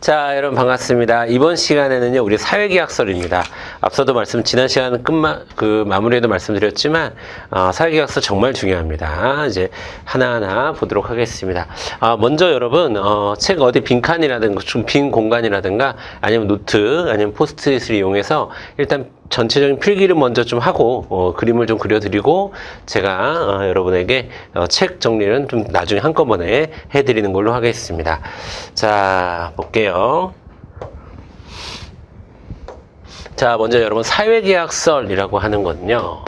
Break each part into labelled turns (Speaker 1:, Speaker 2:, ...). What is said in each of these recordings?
Speaker 1: 자, 여러분 반갑습니다. 이번 시간에는요, 우리 사회계약서입니다. 앞서도 지난 시간 마무리에도 말씀드렸지만, 사회계약서 정말 중요합니다. 이제 하나하나 보도록 하겠습니다. 먼저 여러분, 책 어디 빈칸이라든가, 좀 빈 공간이라든가, 아니면 노트, 아니면 포스트잇을 이용해서 일단 전체적인 필기를 먼저 좀 하고 그림을 좀 그려드리고 제가 여러분에게 책 정리는 좀 나중에 한꺼번에 해드리는 걸로 하겠습니다. 자, 볼게요. 자, 먼저 여러분 사회계약서이라고 하는 거는요.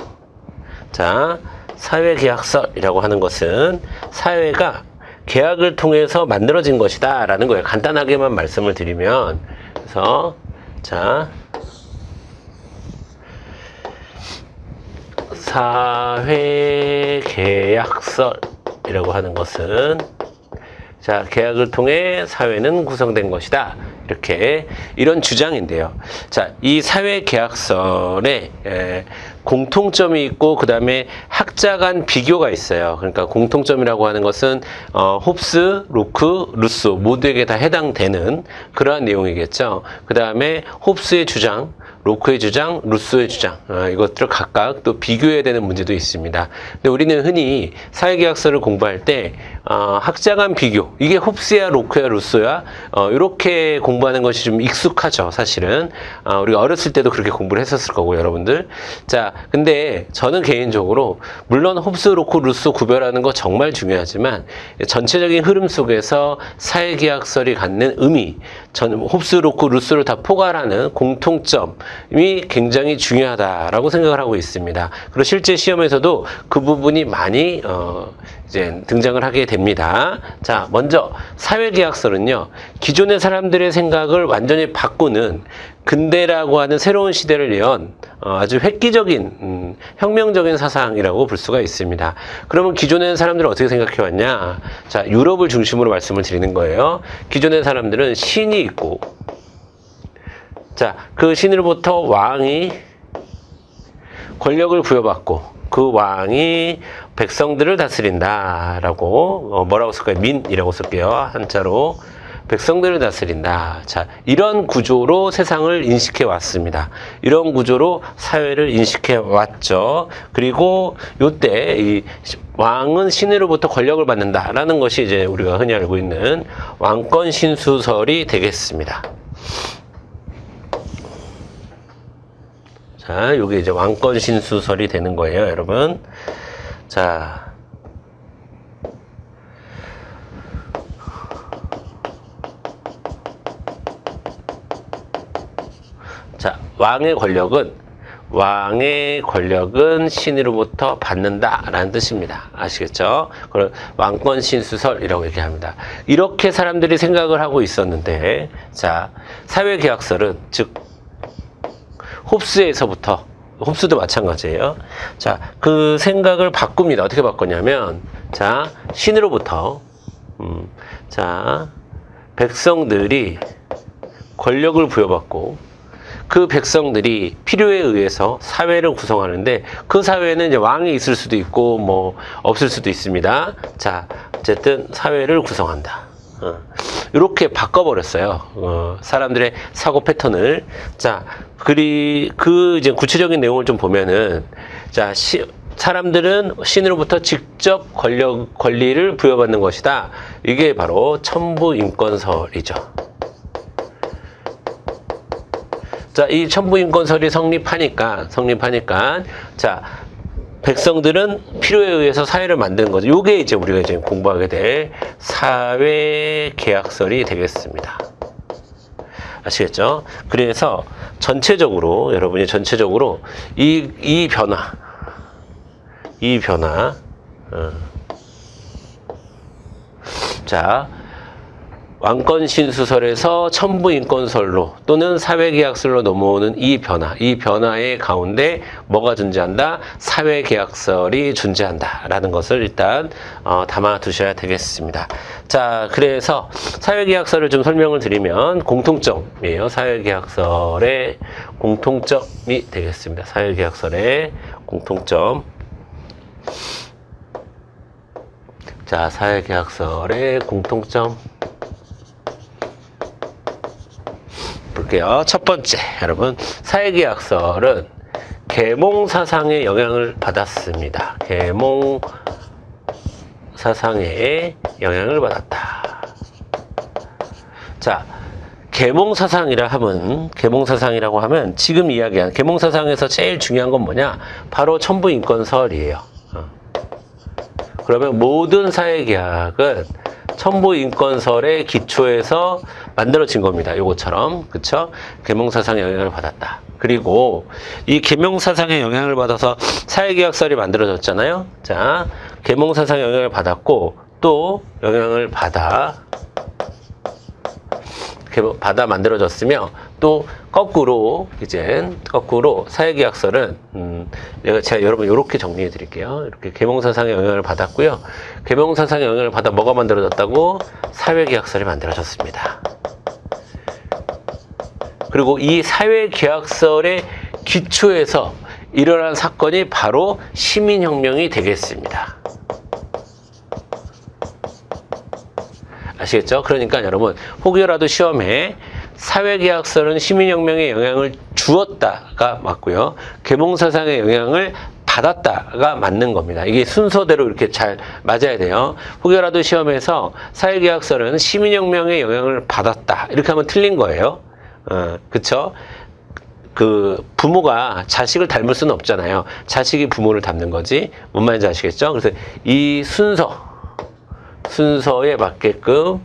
Speaker 1: 자, 사회계약서이라고 하는 것은 사회가 계약을 통해서 만들어진 것이다 라는 거예요. 간단하게만 말씀을 드리면, 그래서 자, 사회계약서이라고 하는 것은, 자, 계약을 통해 사회는 구성된 것이다. 이런 주장인데요. 자, 이 사회계약서에 공통점이 있고, 그 다음에 학자 간 비교가 있어요. 그러니까 공통점이라고 하는 것은, 홉스, 로크, 루소 모두에게 다 해당되는 그러한 내용이겠죠. 그 다음에 홉스의 주장, 로크의 주장, 루소의 주장, 이것들을 각각 또 비교해야 되는 문제도 있습니다. 근데 우리는 흔히 사회계약서를 공부할 때 학자 간 비교, 이게 홉스야, 로크야, 루소야, 이렇게 공부하는 것이 좀 익숙하죠, 사실은. 우리가 어렸을 때도 그렇게 공부를 했었을 거고, 여러분들. 자, 근데 저는 개인적으로 물론 홉스, 로크, 루소 구별하는 거 정말 중요하지만 전체적인 흐름 속에서 사회계약서를 갖는 의미, 홉스, 로크, 루소를 다 포괄하는 공통점이 굉장히 중요하다라고 생각을 하고 있습니다. 그리고 실제 시험에서도 그 부분이 많이 이제 등장을 하게 됩니다. 자, 먼저 사회계약서는요, 기존의 사람들의 생각을 완전히 바꾸는 근대라고 하는 새로운 시대를 연 아주 획기적인 혁명적인 사상이라고 볼 수가 있습니다. 그러면 기존의 사람들은 어떻게 생각해 왔냐? 자, 유럽을 중심으로 말씀을 드리는 거예요. 기존의 사람들은 신이 있고, 자, 그 신으로부터 왕이 권력을 부여받고, 그 왕이 백성들을 다스린다라고, 뭐라고 쓸까요? 민이라고 쓸게요, 한자로. 백성들을 다스린다. 자, 이런 구조로 세상을 인식해 왔습니다. 이런 구조로 사회를 인식해 왔죠. 그리고 요때 이 왕은 신으로부터 권력을 받는다라는 것이 이제 우리가 흔히 알고 있는 왕권 신수설이 되겠습니다. 자, 요게 이제 왕권 신수설이 되는 거예요, 여러분. 자, 왕의 권력은 신으로부터 받는다라는 뜻입니다. 아시겠죠? 그걸 왕권 신수설이라고 얘기합니다. 이렇게 사람들이 생각을 하고 있었는데, 자, 사회계약서는 즉 홉스에서부터, 홉스도 마찬가지예요. 자, 그 생각을 바꿉니다. 어떻게 바꿨냐면, 자, 신으로부터, 자, 백성들이 권력을 부여받고, 그 백성들이 필요에 의해서 사회를 구성하는데, 그 사회는 이제 왕이 있을 수도 있고 뭐 없을 수도 있습니다. 자, 어쨌든 사회를 구성한다. 이렇게 바꿔버렸어요. 사람들의 사고 패턴을. 자, 그 이제 구체적인 내용을 좀 보면은, 자, 사람들은 신으로부터 직접 권리를 부여받는 것이다. 이게 바로 천부인권설이죠. 자, 이 천부인권설이 성립하니까, 자, 백성들은 필요에 의해서 사회를 만드는 거죠. 요게 이제 우리가 이제 공부하게 될 사회계약설이 되겠습니다. 아시겠죠? 그래서 전체적으로, 여러분이 전체적으로 이 변화, 자, 왕권 신수설에서 천부인권설로 또는 사회계약설로 넘어오는 이 변화의 가운데 뭐가 존재한다? 사회계약설이 존재한다라는 것을 일단 담아 두셔야 되겠습니다. 자, 그래서 사회계약설을 좀 설명을 드리면 공통점이에요. 사회계약설의 공통점이 되겠습니다. 사회계약설의 공통점. 자, 사회계약설의 공통점. 볼게요. 첫 번째, 여러분, 사회계약설은 계몽사상의 영향을 받았습니다. 계몽사상의 영향을 받았다. 자, 계몽사상이라고 하면 지금 이야기한 계몽사상에서 제일 중요한 건 뭐냐? 바로 첨부인권설이에요. 그러면 모든 사회계약은 첨부인권설의 기초에서 만들어진 겁니다. 요것처럼. 그쵸? 계몽사상의 영향을 받았다. 그리고 이 계몽사상의 영향을 받아서 사회계약설이 만들어졌잖아요. 자, 계몽사상의 영향을 받았고 또 영향을 받아 만들어졌으며 또 거꾸로 사회계약설은 제가 여러분 이렇게 정리해 드릴게요. 이렇게 계몽사상의 영향을 받았고요. 계몽사상의 영향을 받아 뭐가 만들어졌다고? 사회계약설이 만들어졌습니다. 그리고 이 사회계약설의 기초에서 일어난 사건이 바로 시민혁명이 되겠습니다. 아시겠죠? 그러니까 여러분, 혹여라도 시험에 사회계약설은 시민혁명에 영향을 주었다가 맞고요. 계몽사상의 영향을 받았다가 맞는 겁니다. 이게 순서대로 이렇게 잘 맞아야 돼요. 혹여라도 시험에서 사회계약설은 시민혁명에 영향을 받았다. 이렇게 하면 틀린 거예요. 그쵸? 부모가 자식을 닮을 수는 없잖아요. 자식이 부모를 닮는 거지. 뭔 말인지 아시겠죠? 그래서 이 순서에 맞게끔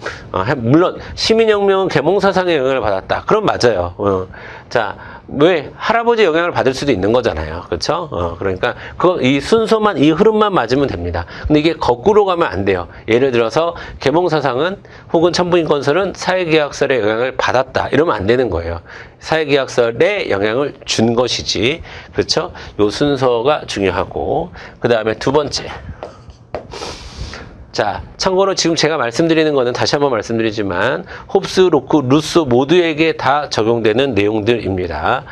Speaker 1: 물론 시민혁명은 계몽사상의 영향을 받았다. 그럼 맞아요. 자, 왜 할아버지 영향을 받을 수도 있는 거잖아요. 그렇죠? 그러니까 이 순서만 이 흐름만 맞으면 됩니다. 근데 이게 거꾸로 가면 안 돼요. 예를 들어서 계몽사상은 혹은 첨부인권설은 사회계약설의 영향을 받았다. 이러면 안 되는 거예요. 사회계약설에 영향을 준 것이지. 그렇죠? 요 순서가 중요하고 그다음에 두 번째. 자, 참고로 지금 제가 말씀드리는 거는 다시 한번 말씀드리지만 홉스, 로크, 루소 모두에게 다 적용되는 내용들입니다.